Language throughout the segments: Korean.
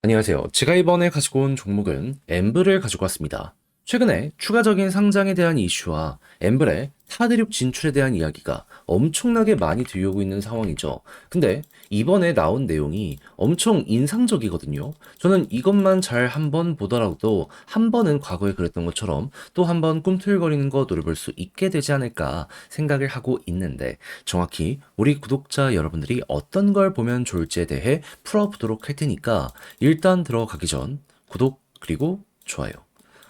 안녕하세요. 제가 이번에 가지고 온 종목은 엠블을 가지고 왔습니다. 최근에 추가적인 상장에 대한 이슈와 엠블의 타대륙 진출에 대한 이야기가 엄청나게 많이 들려오고 있는 상황이죠. 근데 이번에 나온 내용이 엄청 인상적이거든요. 저는 이것만 잘 한번 보더라도 한 번은 과거에 그랬던 것처럼 또 한 번 꿈틀거리는 거 노려볼 수 있게 되지 않을까 생각을 하고 있는데 정확히 우리 구독자 여러분들이 어떤 걸 보면 좋을지에 대해 풀어보도록 할 테니까 일단 들어가기 전 구독 그리고 좋아요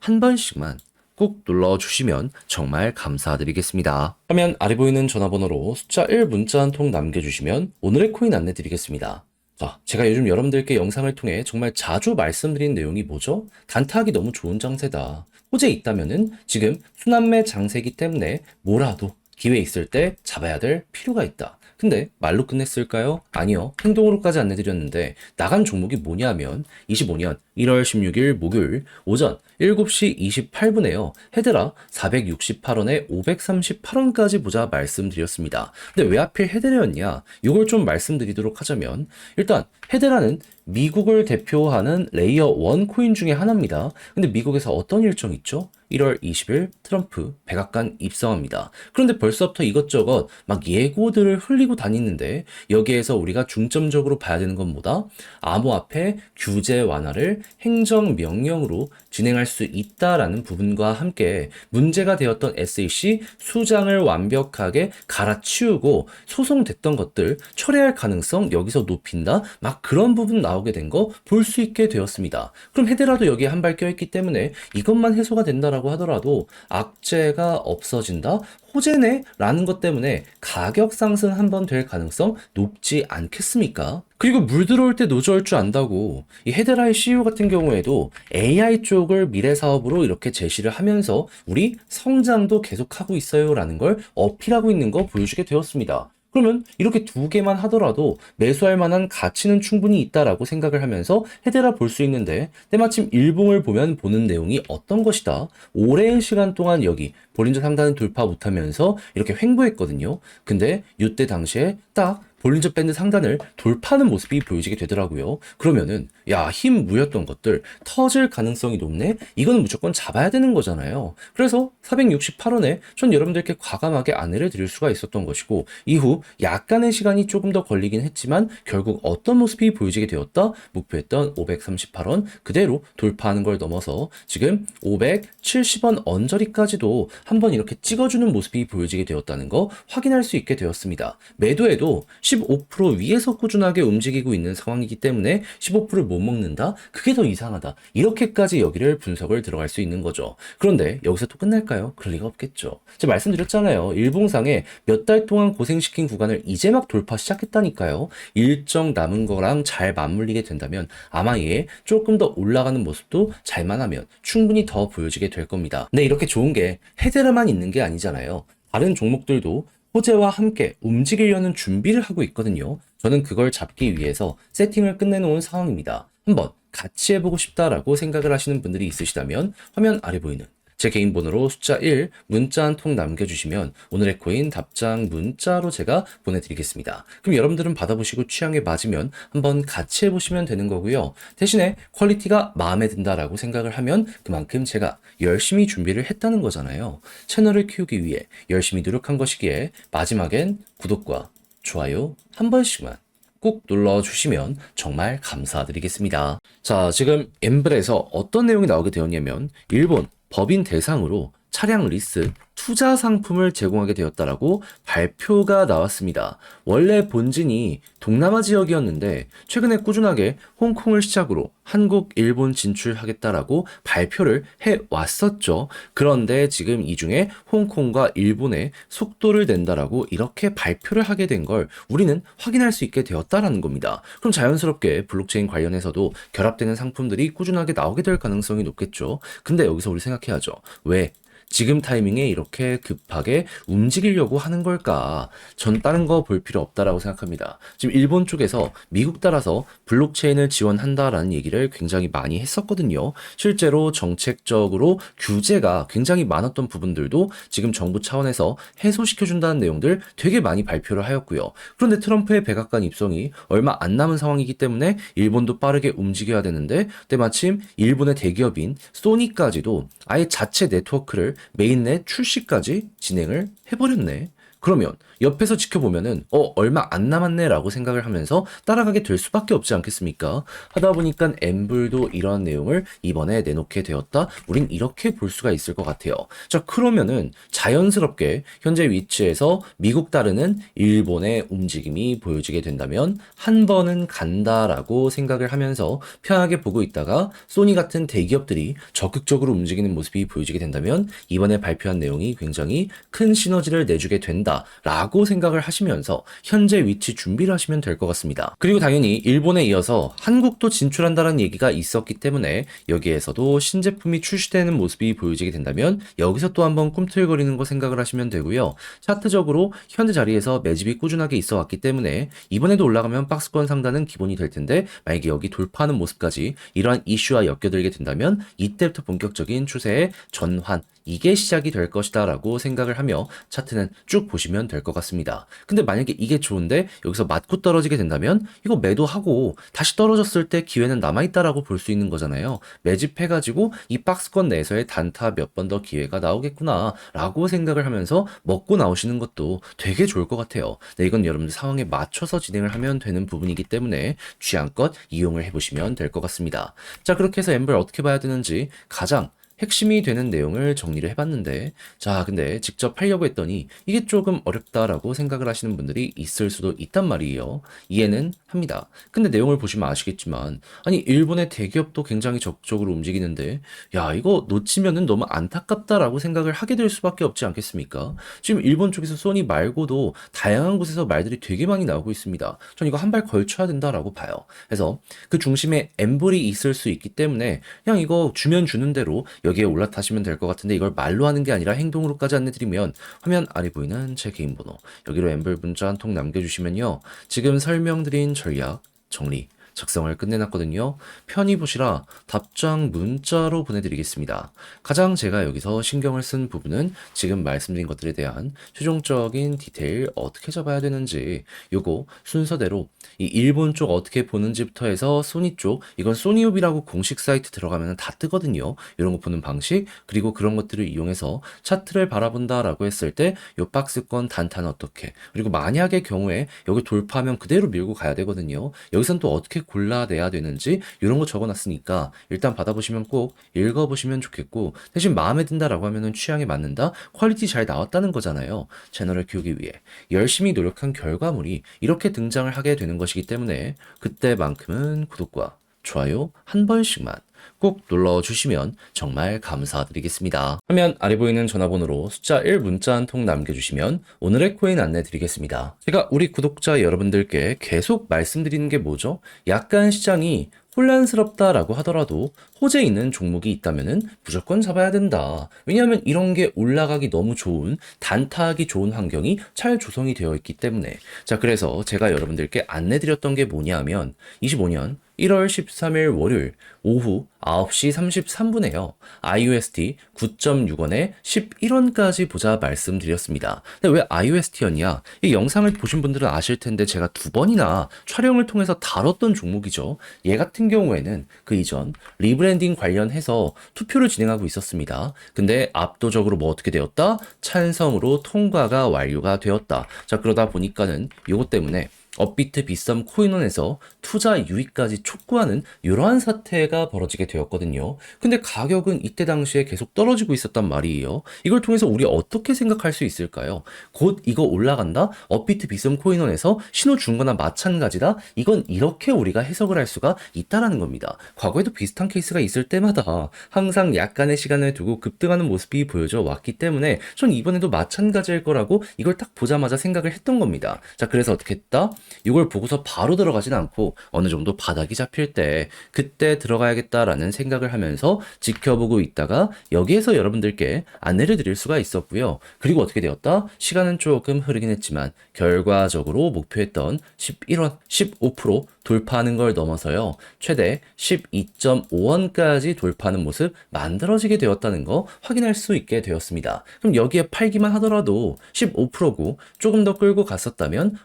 한 번씩만 꼭 눌러주시면 정말 감사드리겠습니다. 화면 아래 보이는 전화번호로 숫자 1 문자 한 통 남겨주시면 오늘의 코인 안내드리겠습니다. 자, 제가 요즘 여러분들께 영상을 통해 정말 자주 말씀드린 내용이 뭐죠? 단타하기 너무 좋은 장세다. 호재 있다면은 지금 순환매 장세기 때문에 뭐라도 기회 있을 때 잡아야 될 필요가 있다. 근데 말로 끝냈을까요? 아니요. 행동으로까지 안내드렸는데 나간 종목이 뭐냐면 25년 1월 16일 목요일 오전 7시 28분에요. 헤드라 468원에 538원까지 보자 말씀드렸습니다. 근데 왜 하필 헤드라였냐? 이걸 좀 말씀드리도록 하자면 일단 헤드라는 미국을 대표하는 레이어 1 코인 중에 하나입니다. 근데 미국에서 어떤 일정이 있죠? 1월 20일 트럼프 백악관 입성합니다. 그런데 벌써부터 이것저것 막 예고들을 흘리고 다니는데 여기에서 우리가 중점적으로 봐야 되는 건 뭐다? 암호화폐 규제 완화를 행정명령으로 진행할 수 있다라는 부분과 함께 문제가 되었던 SEC 수장을 완벽하게 갈아치우고 소송됐던 것들 철회할 가능성 여기서 높인다? 막 그런 부분 나오게 된 거 볼 수 있게 되었습니다. 그럼 헤드라도 여기에 한 발 껴있기 때문에 이것만 해소가 된다라고 하더라도 악재가 없어진다? 호재네? 라는 것 때문에 가격 상승 한번 될 가능성 높지 않겠습니까? 그리고 물 들어올 때 노조할 줄 안다고 이 헤드라의 CEO 같은 경우에도 AI 쪽을 미래 사업으로 이렇게 제시를 하면서 우리 성장도 계속하고 있어요 라는 걸 어필하고 있는 거 보여주게 되었습니다. 그러면 이렇게 두 개만 하더라도 매수할 만한 가치는 충분히 있다라고 생각을 하면서 헤드라 볼 수 있는데 때마침 일봉을 보면 보는 내용이 어떤 것이다. 오랜 시간 동안 여기 볼린저 상단을 돌파 못하면서 이렇게 횡보했거든요. 근데 이때 당시에 딱 볼린저 밴드 상단을 돌파하는 모습이 보여지게 되더라고요. 그러면은 야, 힘 무였던 것들 터질 가능성이 높네? 이거는 무조건 잡아야 되는 거잖아요. 그래서 468원에 전 여러분들께 과감하게 안내를 드릴 수가 있었던 것이고 이후 약간의 시간이 조금 더 걸리긴 했지만 결국 어떤 모습이 보여지게 되었다? 목표했던 538원 그대로 돌파하는 걸 넘어서 지금 570원 언저리까지도 한번 이렇게 찍어주는 모습이 보여지게 되었다는 거 확인할 수 있게 되었습니다. 매도에도 15% 위에서 꾸준하게 움직이고 있는 상황이기 때문에 15%를 못 먹는다? 그게 더 이상하다. 이렇게까지 여기를 분석을 들어갈 수 있는 거죠. 그런데 여기서 또 끝날까요? 그럴 리가 없겠죠. 제가 말씀드렸잖아요. 일봉상에 몇 달 동안 고생시킨 구간을 이제 막 돌파 시작했다니까요. 일정 남은 거랑 잘 맞물리게 된다면 아마 얘 조금 더 올라가는 모습도 잘만 하면 충분히 더 보여지게 될 겁니다. 근데 이렇게 좋은 게 헤드라만 있는 게 아니잖아요. 다른 종목들도 호재와 함께 움직이려는 준비를 하고 있거든요. 저는 그걸 잡기 위해서 세팅을 끝내놓은 상황입니다. 한번 같이 해보고 싶다라고 생각을 하시는 분들이 있으시다면 화면 아래 보이는 제 개인 번호로 숫자 1 문자 한 통 남겨주시면 오늘의 코인 답장 문자로 제가 보내드리겠습니다. 그럼 여러분들은 받아보시고 취향에 맞으면 한번 같이 해보시면 되는 거고요. 대신에 퀄리티가 마음에 든다라고 생각을 하면 그만큼 제가 열심히 준비를 했다는 거잖아요. 채널을 키우기 위해 열심히 노력한 것이기에 마지막엔 구독과 좋아요 한 번씩만 꼭 눌러주시면 정말 감사드리겠습니다. 자, 지금 엠블에서 어떤 내용이 나오게 되었냐면 일본 법인 대상으로 차량 리스 투자 상품을 제공하게 되었다라고 발표가 나왔습니다. 원래 본진이 동남아 지역이었는데 최근에 꾸준하게 홍콩을 시작으로 한국, 일본 진출하겠다라고 발표를 해왔었죠. 그런데 지금 이 중에 홍콩과 일본에 속도를 낸다라고 이렇게 발표를 하게 된 걸 우리는 확인할 수 있게 되었다라는 겁니다. 그럼 자연스럽게 블록체인 관련해서도 결합되는 상품들이 꾸준하게 나오게 될 가능성이 높겠죠. 근데 여기서 우리 생각해야죠. 왜? 지금 타이밍에 이렇게 급하게 움직이려고 하는 걸까? 전 다른 거 볼 필요 없다라고 생각합니다. 지금 일본 쪽에서 미국 따라서 블록체인을 지원한다라는 얘기를 굉장히 많이 했었거든요. 실제로 정책적으로 규제가 굉장히 많았던 부분들도 지금 정부 차원에서 해소시켜준다는 내용들 되게 많이 발표를 하였고요. 그런데 트럼프의 백악관 입성이 얼마 안 남은 상황이기 때문에 일본도 빠르게 움직여야 되는데 때마침 일본의 대기업인 소니까지도 아예 자체 네트워크를 메인넷 출시까지 진행을 해버렸네. 그러면 옆에서 지켜보면은 얼마 안 남았네 라고 생각을 하면서 따라가게 될 수밖에 없지 않겠습니까? 하다 보니까 엠블도 이러한 내용을 이번에 내놓게 되었다. 우린 이렇게 볼 수가 있을 것 같아요. 자, 그러면은 자연스럽게 현재 위치에서 미국 따르는 일본의 움직임이 보여지게 된다면 한 번은 간다라고 생각을 하면서 편하게 보고 있다가 소니 같은 대기업들이 적극적으로 움직이는 모습이 보여지게 된다면 이번에 발표한 내용이 굉장히 큰 시너지를 내주게 된다라고 생각을 하시면서 현재 위치 준비를 하시면 될 것 같습니다. 그리고 당연히 일본에 이어서 한국도 진출한다는 얘기가 있었기 때문에 여기에서도 신제품이 출시되는 모습이 보여지게 된다면 여기서 또 한번 꿈틀거리는 거 생각을 하시면 되고요. 차트적으로 현재 자리에서 매집이 꾸준하게 있어 왔기 때문에 이번에도 올라가면 박스권 상단은 기본이 될 텐데 만약에 여기 돌파하는 모습까지 이러한 이슈와 엮여들게 된다면 이때부터 본격적인 추세의 전환 이게 시작이 될 것이다 라고 생각을 하며 차트는 쭉 보시면 될 것 같습니다. 근데 만약에 이게 좋은데 여기서 맞고 떨어지게 된다면 이거 매도하고 다시 떨어졌을 때 기회는 남아있다라고 볼 수 있는 거잖아요. 매집해가지고 이 박스권 내에서의 단타 몇 번 더 기회가 나오겠구나 라고 생각을 하면서 먹고 나오시는 것도 되게 좋을 것 같아요. 네, 이건 여러분들 상황에 맞춰서 진행을 하면 되는 부분이기 때문에 취향껏 이용을 해보시면 될 것 같습니다. 자, 그렇게 해서 엠블 어떻게 봐야 되는지 가장 핵심이 되는 내용을 정리를 해봤는데 자 근데 직접 하려고 했더니 이게 조금 어렵다라고 생각을 하시는 분들이 있을 수도 있단 말이에요. 이해는 합니다. 근데 내용을 보시면 아시겠지만 아니 일본의 대기업도 굉장히 적극적으로 움직이는데 야 이거 놓치면은 너무 안타깝다라고 생각을 하게 될 수밖에 없지 않겠습니까? 지금 일본 쪽에서 소니 말고도 다양한 곳에서 말들이 되게 많이 나오고 있습니다. 전 이거 한 발 걸쳐야 된다라고 봐요. 그래서 그 중심에 엠블이 있을 수 있기 때문에 그냥 이거 주면 주는 대로 여기에 올라타시면 될 것 같은데 이걸 말로 하는 게 아니라 행동으로까지 안내드리면 화면 아래 보이는 제 개인 번호 여기로 엠블 문자 한 통 남겨주시면요. 지금 설명드린 전략 정리 작성을 끝내놨거든요. 편히 보시라 답장 문자로 보내드리겠습니다. 가장 제가 여기서 신경을 쓴 부분은 지금 말씀드린 것들에 대한 최종적인 디테일 어떻게 잡아야 되는지 요거 순서대로 이 일본 쪽 어떻게 보는지부터 해서 소니 쪽 이건 소니옵이라고 공식 사이트 들어가면 다 뜨거든요. 이런 거 보는 방식 그리고 그런 것들을 이용해서 차트를 바라본다 라고 했을 때 요 박스권 단타는 어떻게 그리고 만약의 경우에 여기 돌파하면 그대로 밀고 가야 되거든요. 여기선 또 어떻게 골라내야 되는지 이런 거 적어놨으니까 일단 받아보시면 꼭 읽어보시면 좋겠고 대신 마음에 든다라고 하면은 취향에 맞는다 퀄리티 잘 나왔다는 거잖아요. 채널을 키우기 위해 열심히 노력한 결과물이 이렇게 등장을 하게 되는 것이기 때문에 그때만큼은 구독과 좋아요 한 번씩만 꼭 눌러주시면 정말 감사드리겠습니다. 화면 아래 보이는 전화번호로 숫자 1 문자 한 통 남겨주시면 오늘의 코인 안내 드리겠습니다. 제가 우리 구독자 여러분들께 계속 말씀드리는 게 뭐죠? 약간 시장이 혼란스럽다라고 하더라도 호재 있는 종목이 있다면은 무조건 잡아야 된다. 왜냐하면 이런 게 올라가기 너무 좋은 단타하기 좋은 환경이 잘 조성이 되어 있기 때문에 자 그래서 제가 여러분들께 안내드렸던 게 뭐냐면 25년 1월 13일 월요일 오후 9시 33분에요. IUST 9.6원에 11원까지 보자 말씀드렸습니다. 근데 왜 IUST였냐? 이 영상을 보신 분들은 아실 텐데 제가 두 번이나 촬영을 통해서 다뤘던 종목이죠. 얘 같은 경우에는 그 이전 리브랜딩 관련해서 투표를 진행하고 있었습니다. 근데 압도적으로 뭐 어떻게 되었다? 찬성으로 통과가 완료가 되었다. 자 그러다 보니까는 이것 때문에 업비트 비썸 코인원에서 투자 유입까지 촉구하는 이러한 사태가 벌어지게 되었거든요. 근데 가격은 이때 당시에 계속 떨어지고 있었단 말이에요. 이걸 통해서 우리 어떻게 생각할 수 있을까요? 곧 이거 올라간다? 업비트 비썸 코인원에서 신호 준 거나 마찬가지다? 이건 이렇게 우리가 해석을 할 수가 있다라는 겁니다. 과거에도 비슷한 케이스가 있을 때마다 항상 약간의 시간을 두고 급등하는 모습이 보여져 왔기 때문에 전 이번에도 마찬가지일 거라고 이걸 딱 보자마자 생각을 했던 겁니다. 자, 그래서 어떻게 했다? 이걸 보고서 바로 들어가진 않고 어느 정도 바닥이 잡힐 때 그때 들어가야겠다라는 생각을 하면서 지켜보고 있다가 여기에서 여러분들께 안내를 드릴 수가 있었고요. 그리고 어떻게 되었다? 시간은 조금 흐르긴 했지만 결과적으로 목표했던 11원, 15% 돌파하는 걸 넘어서요. 최대 12.5원까지 돌파하는 모습 만들어지게 되었다는 거 확인할 수 있게 되었습니다. 그럼 여기에 팔기만 하더라도 15%고 조금 더 끌고 갔었다면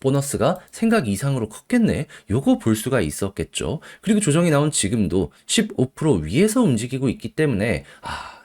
보너스가 생각 이상으로 컸겠네. 요거 볼 수가 있었겠죠. 그리고 조정이 나온 지금도 15% 위에서 움직이고 있기 때문에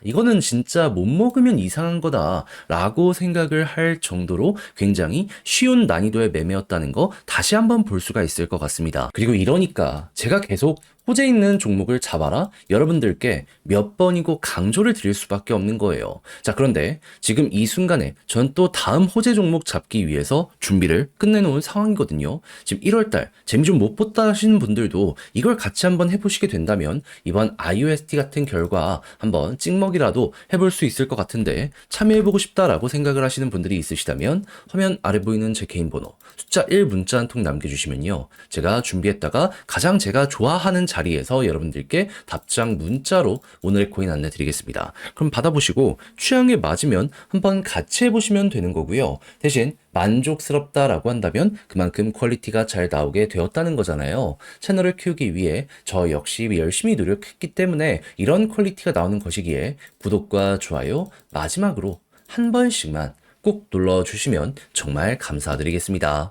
이거는 진짜 못 먹으면 이상한 거다 라고 생각을 할 정도로 굉장히 쉬운 난이도의 매매였다는 거 다시 한번 볼 수가 있을 것 같습니다. 그리고 이러니까 제가 계속 호재 있는 종목을 잡아라 여러분들께 몇 번이고 강조를 드릴 수밖에 없는 거예요. 자, 그런데 지금 이 순간에 전 또 다음 호재 종목 잡기 위해서 준비를 끝내놓은 상황이거든요. 지금 1월달 재미 좀 못 봤다 하시는 분들도 이걸 같이 한번 해보시게 된다면 이번 IUST 같은 결과 한번 찍먹이라도 해볼 수 있을 것 같은데 참여해보고 싶다라고 생각을 하시는 분들이 있으시다면 화면 아래 보이는 제 개인 번호 숫자 1 문자 한 통 남겨주시면요. 제가 준비했다가 가장 제가 좋아하는 자리에서 여러분들께 답장 문자로 오늘의 코인 안내 드리겠습니다. 그럼 받아보시고 취향에 맞으면 한번 같이 해보시면 되는 거고요. 대신 만족스럽다라고 한다면 그만큼 퀄리티가 잘 나오게 되었다는 거잖아요. 채널을 키우기 위해 저 역시 열심히 노력했기 때문에 이런 퀄리티가 나오는 것이기에 구독과 좋아요 마지막으로 한 번씩만 꼭 눌러주시면 정말 감사드리겠습니다.